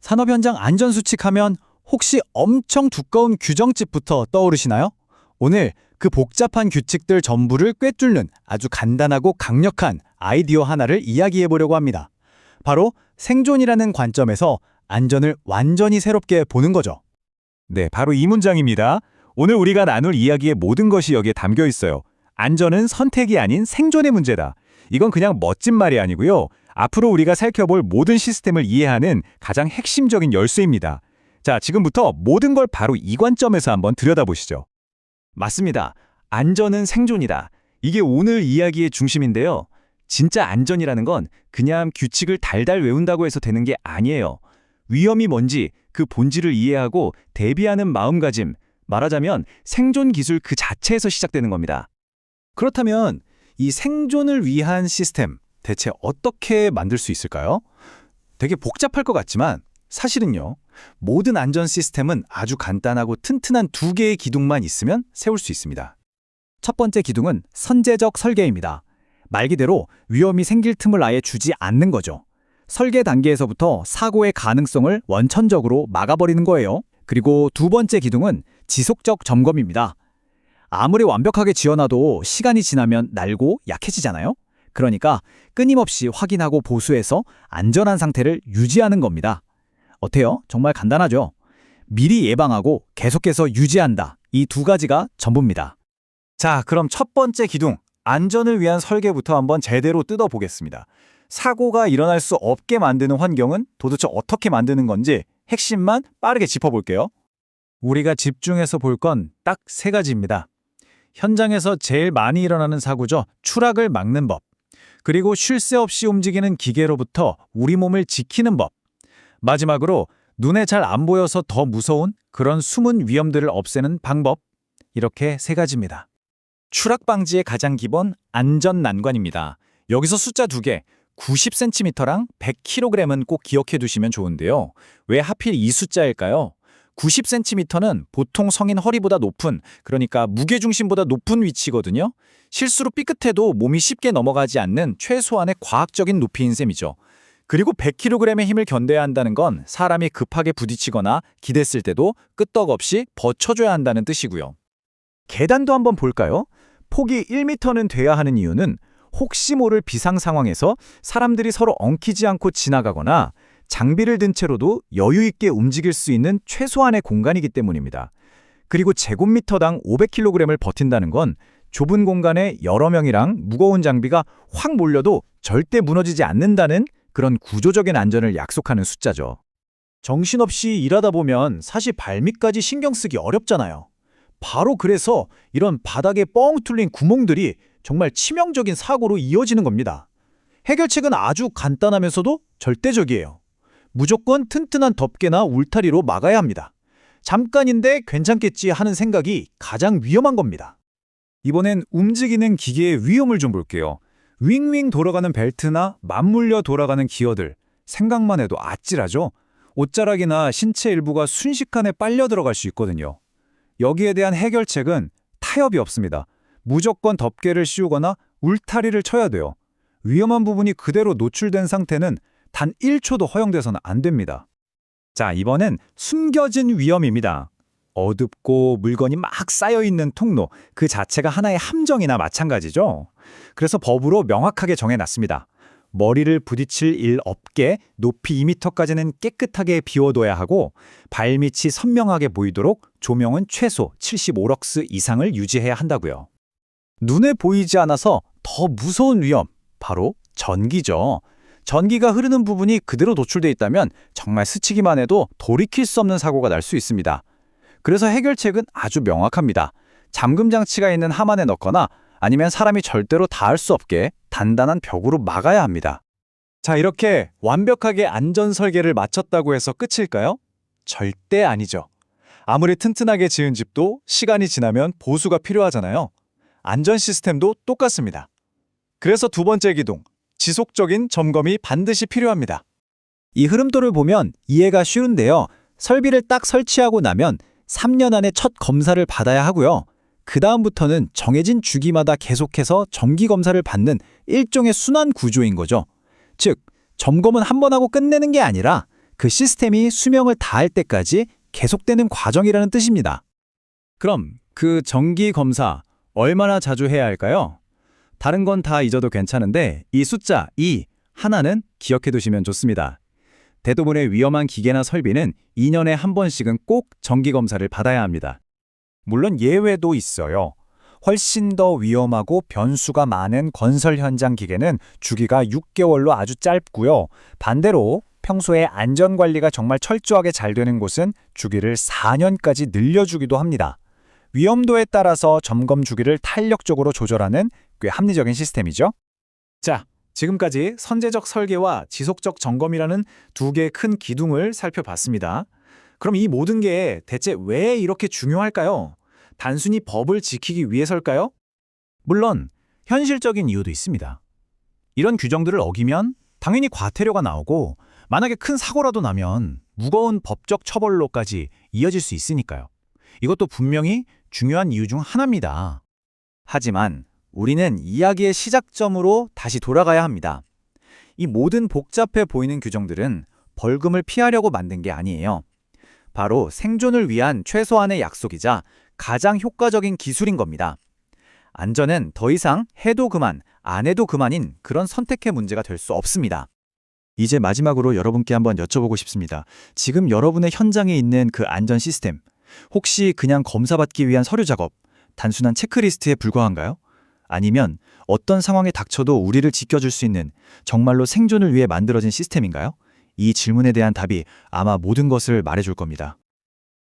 산업 현장 안전 수칙하면 혹시 엄청 두꺼운 규정집부터 떠오르시나요? 오늘 그 복잡한 규칙들 전부를 꿰뚫는 아주 간단하고 강력한 아이디어 하나를 이야기해 보려고 합니다. 바로 생존이라는 관점에서 안전을 완전히 새롭게 보는 거죠. 네, 바로 이 문장입니다. 오늘 우리가 나눌 이야기의 모든 것이 여기에 담겨 있어요. 안전은 선택이 아닌 생존의 문제다. 이건 그냥 멋진 말이 아니고요. 앞으로 우리가 살펴볼 모든 시스템을 이해하는 가장 핵심적인 열쇠입니다. 자, 지금부터 모든 걸 바로 이 관점에서 한번 들여다보시죠. 맞습니다. 안전은 생존이다. 이게 오늘 이야기의 중심인데요. 진짜 안전이라는 건 그냥 규칙을 달달 외운다고 해서 되는 게 아니에요. 위험이 뭔지 그 본질을 이해하고 대비하는 마음가짐, 말하자면 생존 기술 그 자체에서 시작되는 겁니다. 그렇다면 이 생존을 위한 시스템 대체 어떻게 만들 수 있을까요? 되게 복잡할 것 같지만 사실은요. 모든 안전 시스템은 아주 간단하고 튼튼한 두 개의 기둥만 있으면 세울 수 있습니다. 첫 번째 기둥은 선제적 설계입니다. 말 그대로 위험이 생길 틈을 아예 주지 않는 거죠. 설계 단계에서부터 사고의 가능성을 원천적으로 막아버리는 거예요. 그리고 두 번째 기둥은 지속적 점검입니다. 아무리 완벽하게 지어놔도 시간이 지나면 낡고 약해지잖아요. 그러니까 끊임없이 확인하고 보수해서 안전한 상태를 유지하는 겁니다. 어때요? 정말 간단하죠? 미리 예방하고 계속해서 유지한다. 이 두 가지가 전부입니다. 자, 그럼 첫 번째 기둥, 안전을 위한 설계부터 한번 제대로 뜯어보겠습니다. 사고가 일어날 수 없게 만드는 환경은 도대체 어떻게 만드는 건지 핵심만 빠르게 짚어볼게요. 우리가 집중해서 볼 건 딱 세 가지입니다. 현장에서 제일 많이 일어나는 사고죠. 추락을 막는 법. 그리고 쉴 새 없이 움직이는 기계로부터 우리 몸을 지키는 법. 마지막으로 눈에 잘 안 보여서 더 무서운 그런 숨은 위험들을 없애는 방법. 이렇게 세 가지입니다. 추락 방지의 가장 기본 안전 난관입니다. 여기서 숫자 두 개, 90cm랑 100kg은 꼭 기억해 두시면 좋은데요. 왜 하필 이 숫자일까요? 90cm는 보통 성인 허리보다 높은, 그러니까 무게중심보다 높은 위치거든요. 실수로 삐끗해도 몸이 쉽게 넘어가지 않는 최소한의 과학적인 높이인 셈이죠. 그리고 100kg의 힘을 견뎌야 한다는 건 사람이 급하게 부딪히거나 기댔을 때도 끄떡없이 버텨줘야 한다는 뜻이고요. 계단도 한번 볼까요? 폭이 1m는 돼야 하는 이유는 혹시 모를 비상 상황에서 사람들이 서로 엉키지 않고 지나가거나 장비를 든 채로도 여유 있게 움직일 수 있는 최소한의 공간이기 때문입니다. 그리고 제곱미터당 500kg을 버틴다는 건 좁은 공간에 여러 명이랑 무거운 장비가 확 몰려도 절대 무너지지 않는다는 그런 구조적인 안전을 약속하는 숫자죠. 정신없이 일하다 보면 사실 발밑까지 신경 쓰기 어렵잖아요. 바로 그래서 이런 바닥에 뻥 뚫린 구멍들이 정말 치명적인 사고로 이어지는 겁니다. 해결책은 아주 간단하면서도 절대적이에요. 무조건 튼튼한 덮개나 울타리로 막아야 합니다. 잠깐인데 괜찮겠지 하는 생각이 가장 위험한 겁니다. 이번엔 움직이는 기계의 위험을 좀 볼게요. 윙윙 돌아가는 벨트나 맞물려 돌아가는 기어들, 생각만 해도 아찔하죠? 옷자락이나 신체 일부가 순식간에 빨려 들어갈 수 있거든요. 여기에 대한 해결책은 타협이 없습니다. 무조건 덮개를 씌우거나 울타리를 쳐야 돼요. 위험한 부분이 그대로 노출된 상태는 단 1초도 허용돼서는 안 됩니다. 자, 이번엔 숨겨진 위험입니다. 어둡고 물건이 막 쌓여있는 통로, 그 자체가 하나의 함정이나 마찬가지죠. 그래서 법으로 명확하게 정해놨습니다. 머리를 부딪힐 일 없게 높이 2m까지는 깨끗하게 비워둬야 하고 발밑이 선명하게 보이도록 조명은 최소 75럭스 이상을 유지해야 한다고요. 눈에 보이지 않아서 더 무서운 위험, 바로 전기죠. 전기가 흐르는 부분이 그대로 노출돼 있다면 정말 스치기만 해도 돌이킬 수 없는 사고가 날 수 있습니다. 그래서 해결책은 아주 명확합니다. 잠금 장치가 있는 함 안에 넣거나 아니면 사람이 절대로 닿을 수 없게 단단한 벽으로 막아야 합니다. 자, 이렇게 완벽하게 안전 설계를 마쳤다고 해서 끝일까요? 절대 아니죠. 아무리 튼튼하게 지은 집도 시간이 지나면 보수가 필요하잖아요. 안전 시스템도 똑같습니다. 그래서 두 번째 기둥, 지속적인 점검이 반드시 필요합니다. 이 흐름도를 보면 이해가 쉬운데요. 설비를 딱 설치하고 나면 3년 안에 첫 검사를 받아야 하고요. 그 다음부터는 정해진 주기마다 계속해서 정기 검사를 받는 일종의 순환 구조인 거죠. 즉, 점검은 한 번 하고 끝내는 게 아니라 그 시스템이 수명을 다할 때까지 계속되는 과정이라는 뜻입니다. 그럼 그 정기 검사 얼마나 자주 해야 할까요? 다른 건 다 잊어도 괜찮은데 이 숫자 2 하나는 기억해 두시면 좋습니다. 대부분의 위험한 기계나 설비는 2년에 한 번씩은 꼭 정기 검사를 받아야 합니다. 물론 예외도 있어요. 훨씬 더 위험하고 변수가 많은 건설 현장 기계는 주기가 6개월로 아주 짧고요. 반대로 평소에 안전관리가 정말 철저하게 잘 되는 곳은 주기를 4년까지 늘려주기도 합니다. 위험도에 따라서 점검 주기를 탄력적으로 조절하는 꽤 합리적인 시스템이죠. 자, 지금까지 선제적 설계와 지속적 점검이라는 두 개의 큰 기둥을 살펴봤습니다. 그럼 이 모든 게 대체 왜 이렇게 중요할까요? 단순히 법을 지키기 위해서일까요? 물론 현실적인 이유도 있습니다. 이런 규정들을 어기면 당연히 과태료가 나오고 만약에 큰 사고라도 나면 무거운 법적 처벌로까지 이어질 수 있으니까요. 이것도 분명히 중요한 이유 중 하나입니다. 하지만 우리는 이야기의 시작점으로 다시 돌아가야 합니다. 이 모든 복잡해 보이는 규정들은 벌금을 피하려고 만든 게 아니에요. 바로 생존을 위한 최소한의 약속이자 가장 효과적인 기술인 겁니다. 안전은 더 이상 해도 그만, 안 해도 그만인 그런 선택의 문제가 될 수 없습니다. 이제 마지막으로 여러분께 한번 여쭤보고 싶습니다. 지금 여러분의 현장에 있는 그 안전 시스템, 혹시 그냥 검사받기 위한 서류 작업, 단순한 체크리스트에 불과한가요? 아니면 어떤 상황에 닥쳐도 우리를 지켜줄 수 있는 정말로 생존을 위해 만들어진 시스템인가요? 이 질문에 대한 답이 아마 모든 것을 말해줄 겁니다.